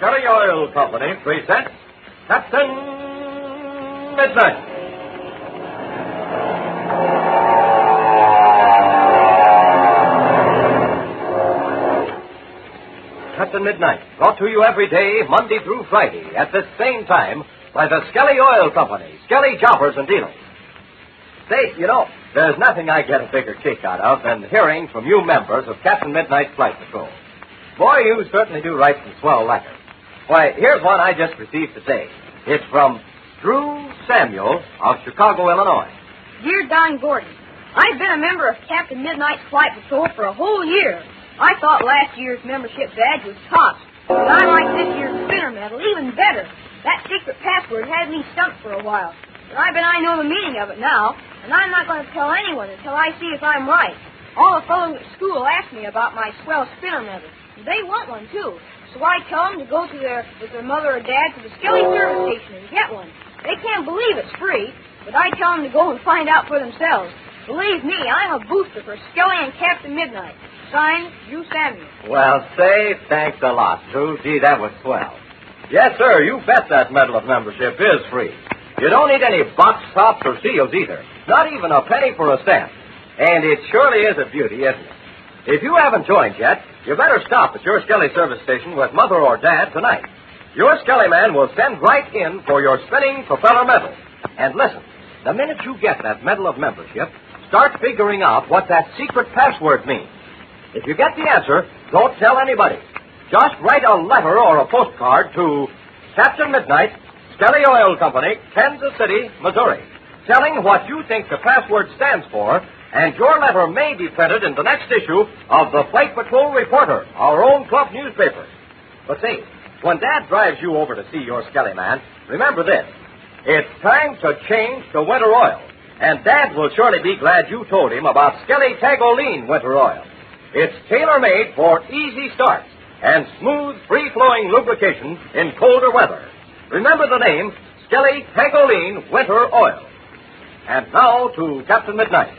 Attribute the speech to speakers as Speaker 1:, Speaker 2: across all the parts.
Speaker 1: Skelly Oil Company presents Captain Midnight. Captain Midnight, brought to you every day, Monday through Friday, at this same time, by the Skelly Oil Company, Skelly Jobbers and Dealers. Say, there's nothing I get a bigger kick out of than hearing from you members of Captain Midnight's Flight Patrol. Boy, you certainly do write some swell letters. Why, here's one I just received today. It's from Drew Samuel of Chicago, Illinois.
Speaker 2: Dear Don Gordon, I've been a member of Captain Midnight's Flight Patrol for a whole year. I thought last year's membership badge was tops, but I like this year's spinner medal even better. That secret password had me stumped for a while, but I know the meaning of it now, and I'm not going to tell anyone until I see if I'm right. All the fellows at school ask me about my swell spinner medal. They want one, too, so I tell them to go with their mother or dad to the Skelly service station and get one. They can't believe it's free, but I tell them to go and find out for themselves. Believe me, I'm a booster for Skelly and Captain Midnight. Signed, Drew Samuel.
Speaker 1: Well, say thanks a lot, Drew. Gee, that was swell. Yes, sir, you bet that medal of membership is free. You don't need any box tops or seals either. Not even a penny for a cent. And it surely is a beauty, isn't it? If you haven't joined yet, you better stop at your Skelly service station with Mother or Dad tonight. Your Skelly man will send right in for your spinning propeller medal. And listen, the minute you get that medal of membership, start figuring out what that secret password means. If you get the answer, don't tell anybody. Just write a letter or a postcard to Captain Midnight, Skelly Oil Company, Kansas City, Missouri, telling what you think the password stands for, and your letter may be printed in the next issue of the Flight Patrol Reporter, our own club newspaper. But see, when Dad drives you over to see your Skelly man, remember this. It's time to change to winter oil, and Dad will surely be glad you told him about Skelly Tagoline winter oil. It's tailor-made for easy starts and smooth, free-flowing lubrication in colder weather. Remember the name, Skelly Tagoline Winter Oil. And now to Captain Midnight.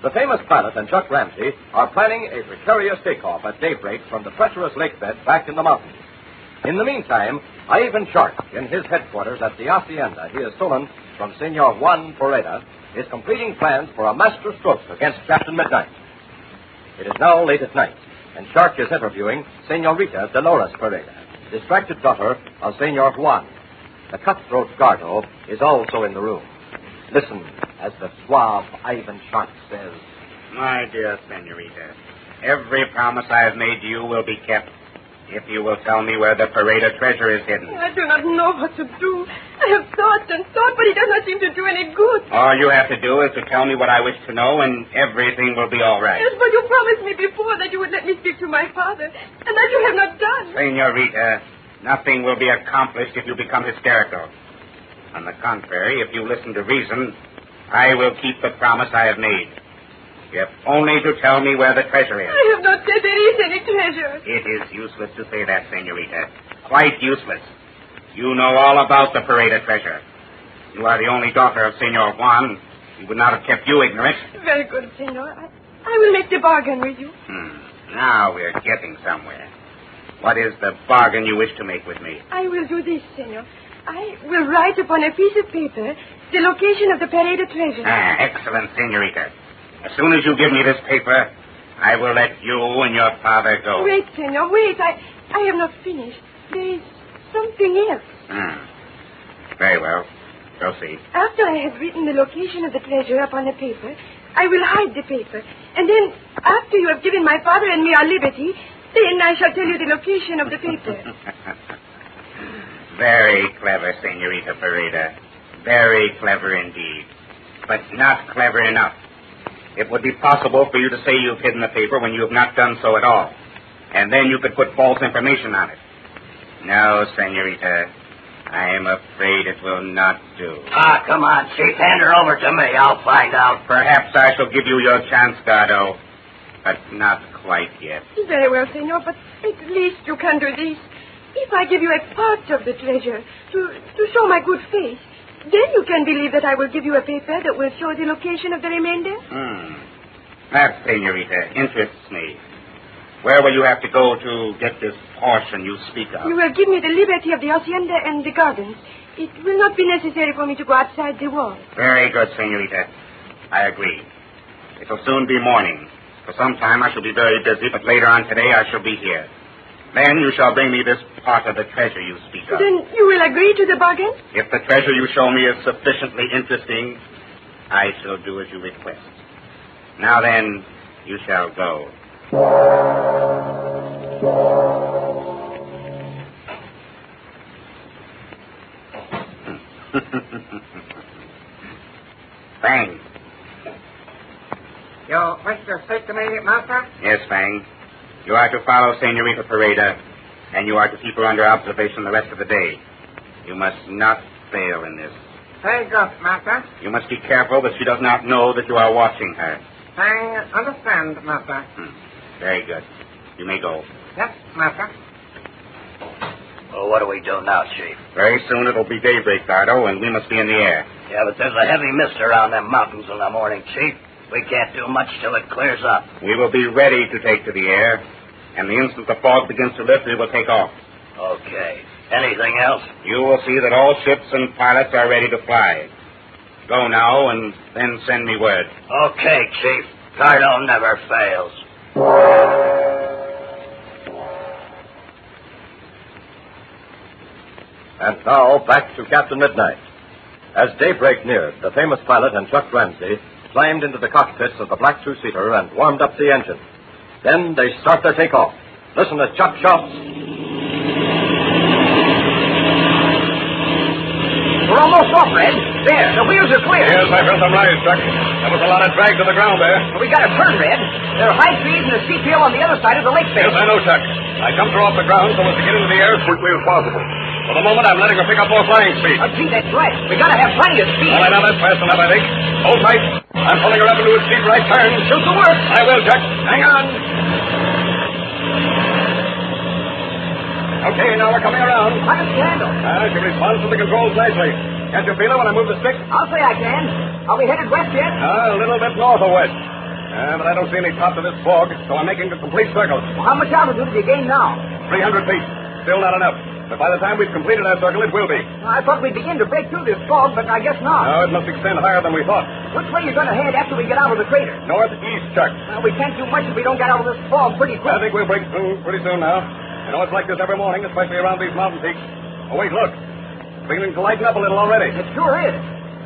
Speaker 1: The famous pilot and Chuck Ramsey are planning a precarious takeoff at daybreak from the treacherous lake bed back in the mountains. In the meantime, Ivan Shark, in his headquarters at the hacienda he has stolen from Senor Juan Pereda, is completing plans for a master stroke against Captain Midnight. It is now late at night, and Shark is interviewing Senorita Dolores Pereda, distracted daughter of Senor Juan. The cutthroat Gardo is also in the room. Listen as the suave Ivan Shark says,
Speaker 3: My dear Senorita, every promise I have made to you will be kept if you will tell me where the Pereda treasure is hidden.
Speaker 4: I do not know what to do. I have thought and thought, but it does not seem to do any good.
Speaker 3: All you have to do is to tell me what I wish to know, and everything will be all right.
Speaker 4: Yes, but you promised me before that you would let me speak to my father, and that you have not done.
Speaker 3: Senorita, nothing will be accomplished if you become hysterical. On the contrary, if you listen to reason, I will keep the promise I have made. You have only to tell me where the treasure is.
Speaker 4: I have not said there is any treasure.
Speaker 3: It is useless to say that, Senorita. Quite useless. You know all about the Pereda treasure. You are the only daughter of Senor Juan. He would not have kept you ignorant.
Speaker 4: Very good, Senor. I will make the bargain with you.
Speaker 3: Now we're getting somewhere. What is the bargain you wish to make with me?
Speaker 4: I will do this, Senor. I will write upon a piece of paper the location of the Pereda treasure.
Speaker 3: Excellent, Senorita. As soon as you give me this paper, I will let you and your father go.
Speaker 4: Wait, Senor, wait. I have not finished. There is something else.
Speaker 3: Very well. Proceed.
Speaker 4: After I have written the location of the treasure upon the paper, I will hide the paper. And then, after you have given my father and me our liberty, then I shall tell you the location of the paper.
Speaker 3: Very clever, Senorita Pereda. Very clever indeed. But not clever enough. It would be possible for you to say you've hidden the paper when you have not done so at all. And then you could put false information on it. No, Senorita. I am afraid it will not do.
Speaker 5: Come on, Chief. Hand her over to me. I'll find out.
Speaker 3: Perhaps I shall give you your chance, Gardo. But not quite yet.
Speaker 4: Very well, Senor, but at least you can do this. If I give you a part of the treasure to show my good faith, then you can believe that I will give you a paper that will show the location of the remainder.
Speaker 3: That, Senorita, interests me. Where will you have to go to get this portion you speak of?
Speaker 4: You will give me the liberty of the hacienda and the gardens. It will not be necessary for me to go outside the wall.
Speaker 3: Very good, senorita. I agree. It will soon be morning. For some time I shall be very busy, but later on today I shall be here. Then you shall bring me this part of the treasure you speak of.
Speaker 4: Then you will agree to the bargain?
Speaker 3: If the treasure you show me is sufficiently interesting, I shall do as you request. Now then, you shall go. Fang.
Speaker 6: You wish to speak to me, Master?
Speaker 3: Yes, Fang. You are to follow Senorita Pareda, and you are to keep her under observation the rest of the day. You must not fail in this.
Speaker 6: Very good, Master.
Speaker 3: You must be careful that she does not know that you are watching her.
Speaker 6: I understand, Master.
Speaker 3: Very good. You may go.
Speaker 6: Yes, Master.
Speaker 5: Well, what do we do now, Chief?
Speaker 3: Very soon it'll be daybreak, Dardo, and we must be in the air.
Speaker 5: Yeah, but there's a heavy mist around them mountains in the morning, Chief. We can't do much till it clears up.
Speaker 3: We will be ready to take to the air, and the instant the fog begins to lift, we will take off.
Speaker 5: Okay. Anything else?
Speaker 3: You will see that all ships and pilots are ready to fly. Go now, and then send me word.
Speaker 5: Okay, Chief. Dardo never fails.
Speaker 1: And now, back to Captain Midnight. As daybreak neared, the famous pilot and Chuck Ramsey climbed into the cockpits of the black two-seater and warmed up the engine. Then they start their takeoff. Listen as Chuck shouts.
Speaker 5: We're almost off, Red. There, the wheels are clear.
Speaker 7: Yes, I felt some rise, Chuck. There was a lot of drag to the ground there.
Speaker 5: We got to turn, Red. There are high trees and a steep hill on the other side of the lake bed.
Speaker 7: Yes, I know, Chuck. I jumped her off the ground so as to get into the air as quickly as possible. For the moment, I'm letting her pick up more flying speed.
Speaker 5: Oh, gee, that's right. We got to have plenty of speed.
Speaker 7: All right, now that's fast enough, I think. Hold tight. I'm pulling her up into a steep right turn.
Speaker 5: Shoot the work.
Speaker 7: I will, Chuck. Hang on. Okay, now we're coming around.
Speaker 5: How does she handle?
Speaker 7: She responds to the controls nicely. Can't you feel her when I move the stick?
Speaker 5: I'll say I can. Are we headed west yet?
Speaker 7: A little bit north of west. But I don't see any top to this fog, so I'm making a complete circle.
Speaker 5: Well, how much altitude have you gained now?
Speaker 7: 300 feet. Still not enough. But by the time we've completed our circle, it will be.
Speaker 5: Well, I thought we'd begin to break through this fog, but I guess not.
Speaker 7: No, it must extend higher than we thought.
Speaker 5: Which way are you going to head after we get out of the crater?
Speaker 7: Northeast, Chuck.
Speaker 5: Well, we can't do much if we don't get out of this fog pretty quick.
Speaker 7: I think we'll break through pretty soon now. You know, it's like this every morning, especially around these mountain peaks. Oh, wait, look. It's beginning to lighten up a little already.
Speaker 5: It sure is.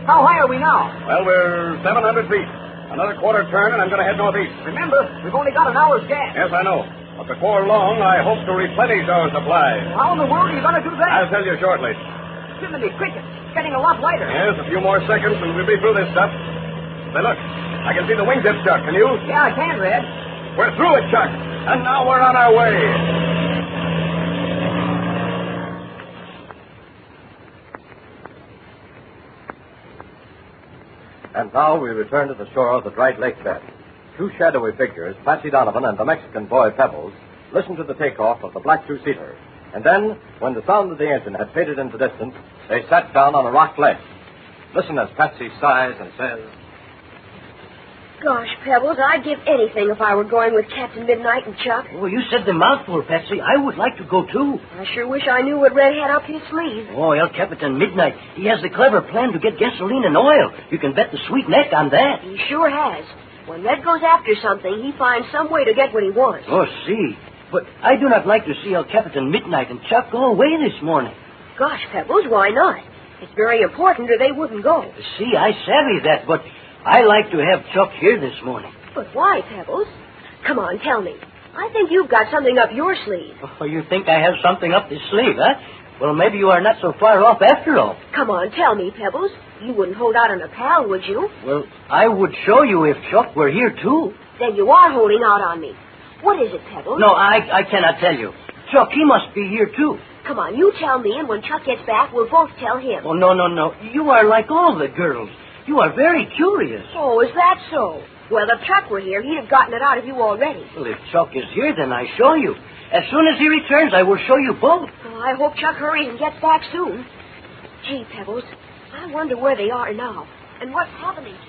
Speaker 5: How high are we now?
Speaker 7: Well, we're 700 feet. Another quarter turn, and I'm going to head northeast.
Speaker 5: Remember, we've only got an hour's gas.
Speaker 7: Yes, I know. But before long, I hope to replenish our supply.
Speaker 5: Well, how in the world are you going to do that?
Speaker 7: I'll tell you shortly.
Speaker 5: Jiminy Cricket, it's getting a lot lighter.
Speaker 7: Yes, a few more seconds, and we'll be through this stuff. Say, look. I can see the wingtips, Chuck. Can you?
Speaker 5: Yeah, I can, Red.
Speaker 7: We're through it, Chuck. And now we're on our way.
Speaker 1: And now we return to the shore of the dried lake bed. Two shadowy figures, Patsy Donovan and the Mexican boy Pebbles, listened to the takeoff of the black two-seater. And then, when the sound of the engine had faded into distance, they sat down on a rock ledge. Listen as Patsy sighs and says,
Speaker 8: Gosh, Pebbles, I'd give anything if I were going with Captain Midnight and Chuck.
Speaker 5: Oh, you said the mouthful, Patsy. I would like to go, too.
Speaker 8: I sure wish I knew what Red had up his sleeve.
Speaker 5: Oh, El Capitan Midnight, he has the clever plan to get gasoline and oil. You can bet the sweet neck on that.
Speaker 8: He sure has. When Red goes after something, he finds some way to get what he wants.
Speaker 5: Oh, see. But I do not like to see El Capitan Midnight and Chuck go away this morning.
Speaker 8: Gosh, Pebbles, why not? It's very important or they wouldn't go.
Speaker 5: See, I savvy that, but I like to have Chuck here this morning.
Speaker 8: But why, Pebbles? Come on, tell me. I think you've got something up your sleeve.
Speaker 5: Oh, you think I have something up this sleeve, huh? Well, maybe you are not so far off after all.
Speaker 8: Come on, tell me, Pebbles. You wouldn't hold out on a pal, would you?
Speaker 5: Well, I would show you if Chuck were here, too.
Speaker 8: Then you are holding out on me. What is it, Pebbles?
Speaker 5: No, I cannot tell you. Chuck, he must be here, too.
Speaker 8: Come on, you tell me, and when Chuck gets back, we'll both tell him.
Speaker 5: Oh, no. You are like all the girls. You are very curious.
Speaker 8: Oh, is that so? Well, if Chuck were here, he'd have gotten it out of you already.
Speaker 5: Well, if Chuck is here, then I show you. As soon as he returns, I will show you both.
Speaker 8: Oh, I hope Chuck hurries and gets back soon. Gee, Pebbles, I wonder where they are now, and what's happening to them.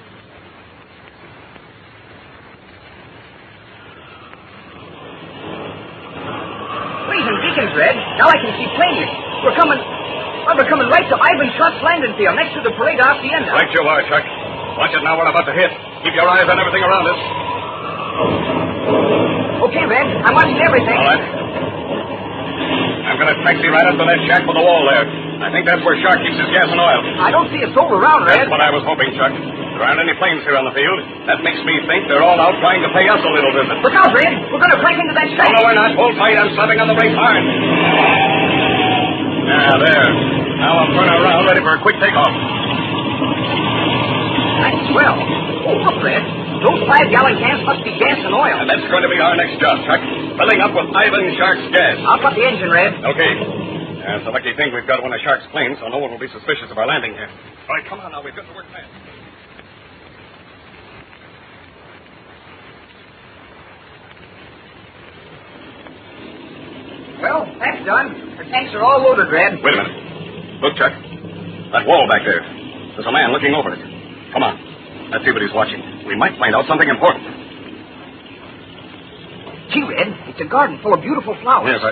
Speaker 5: beacons, Red. Now I can see plainly. We're coming right to Ivan Sharp's landing field, next to the parade hacienda.
Speaker 7: Right you are, Chuck. Watch it now, we're about to hit. Keep your eyes on everything around us.
Speaker 5: Okay, Red. I'm watching everything.
Speaker 7: All right. I'm going to taxi right up to that shack with the wall there. I think that's where Shark keeps his gas and oil.
Speaker 5: I don't see a soul around, Red.
Speaker 7: That's what I was hoping, Chuck. There aren't any planes here on the field. That makes me think they're all out trying to pay us a little visit.
Speaker 5: Look out, Red. We're going to break into that shack.
Speaker 7: No, we're not. Hold tight. I'm slapping on the brake hard. Ah, there. Now I'll turn around, ready for a quick takeoff.
Speaker 5: That's swell. Oh, look, Red. Those 5-gallon cans must be gas and oil.
Speaker 7: And that's going to be our next job, Chuck. Filling up with Ivan Shark's gas.
Speaker 5: I'll cut the engine, Red.
Speaker 7: Okay. It's a lucky thing we've got one of Shark's planes, so no one will be suspicious of our landing here. All right, come on now. We've got to work fast.
Speaker 5: Well, that's done. The tanks are all loaded, Red.
Speaker 7: Wait a minute. Look, Chuck. That wall back there. There's a man looking over it. Come on. Let's see what he's watching. We might find out something important.
Speaker 5: Gee, Red, it's a garden full of beautiful flowers.
Speaker 7: Yes,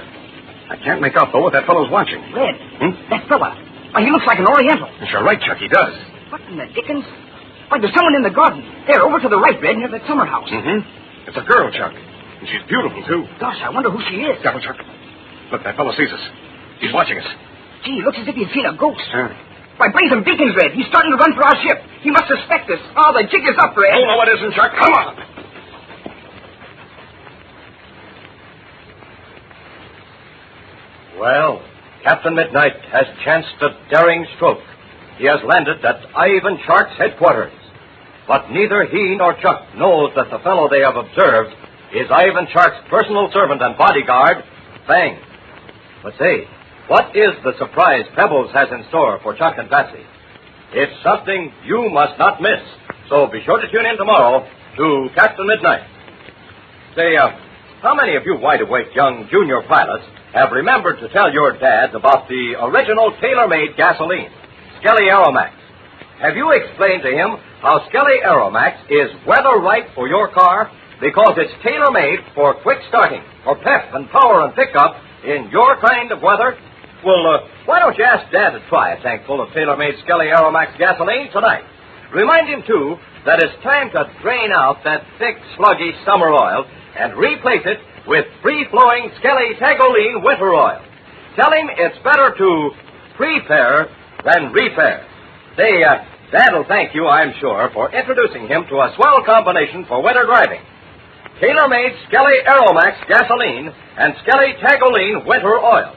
Speaker 7: I can't make out, though, what that fellow's watching.
Speaker 5: Red, that fella. Why, he looks like an Oriental.
Speaker 7: You're right, Chuck, he does.
Speaker 5: What in the dickens? Why, there's someone in the garden. There, over to the right, Red, near that summer house.
Speaker 7: Mm-hmm. It's a girl, Chuck. And she's beautiful, too.
Speaker 5: Gosh, I wonder who she is.
Speaker 7: Careful, Chuck. Look, that fellow sees us. He's watching us.
Speaker 5: Gee, looks as if he's seen a ghost. Why, bring some beacons, Red. He's starting to run for our ship. He must suspect us. Oh, the jig is up, Red.
Speaker 7: Oh, no, it isn't, Chuck. Come on.
Speaker 1: Well, Captain Midnight has chanced a daring stroke. He has landed at Ivan Shark's headquarters. But neither he nor Chuck knows that the fellow they have observed is Ivan Shark's personal servant and bodyguard, Fang. But say, what is the surprise Pebbles has in store for Chuck and Patsy? It's something you must not miss. So be sure to tune in tomorrow to Captain Midnight. Say, how many of you wide-awake young junior pilots have remembered to tell your dad about the original tailor-made gasoline, Skelly Aeromax? Have you explained to him how Skelly Aeromax is weather right for your car because it's tailor-made for quick starting, for pep and power and pickup in your kind of weather? Well, why don't you ask Dad to try a tank full of tailor-made Skelly Aeromax gasoline tonight? Remind him, too, that it's time to drain out that thick, sluggy summer oil and replace it with free-flowing Skelly Tagoline winter oil. Tell him it's better to prepare than repair. Say, Dad will thank you, I'm sure, for introducing him to a swell combination for winter driving. Tailor-made Skelly Aeromax gasoline and Skelly Tagoline winter oil.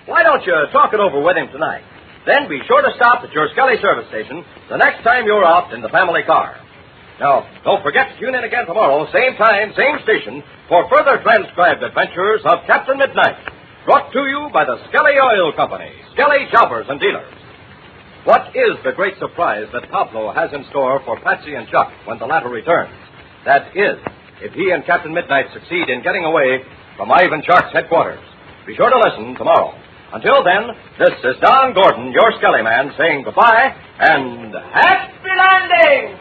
Speaker 1: Why don't you talk it over with him tonight? Then be sure to stop at your Skelly service station the next time you're out in the family car. Now, don't forget to tune in again tomorrow, same time, same station, for further transcribed adventures of Captain Midnight, brought to you by the Skelly Oil Company, Skelly Shoppers and Dealers. What is the great surprise that Pablo has in store for Patsy and Chuck when the latter returns? That is, if he and Captain Midnight succeed in getting away from Ivan Shark's headquarters. Be sure to listen tomorrow. Until then, this is Don Gordon, your Skelly Man, saying goodbye and happy landing!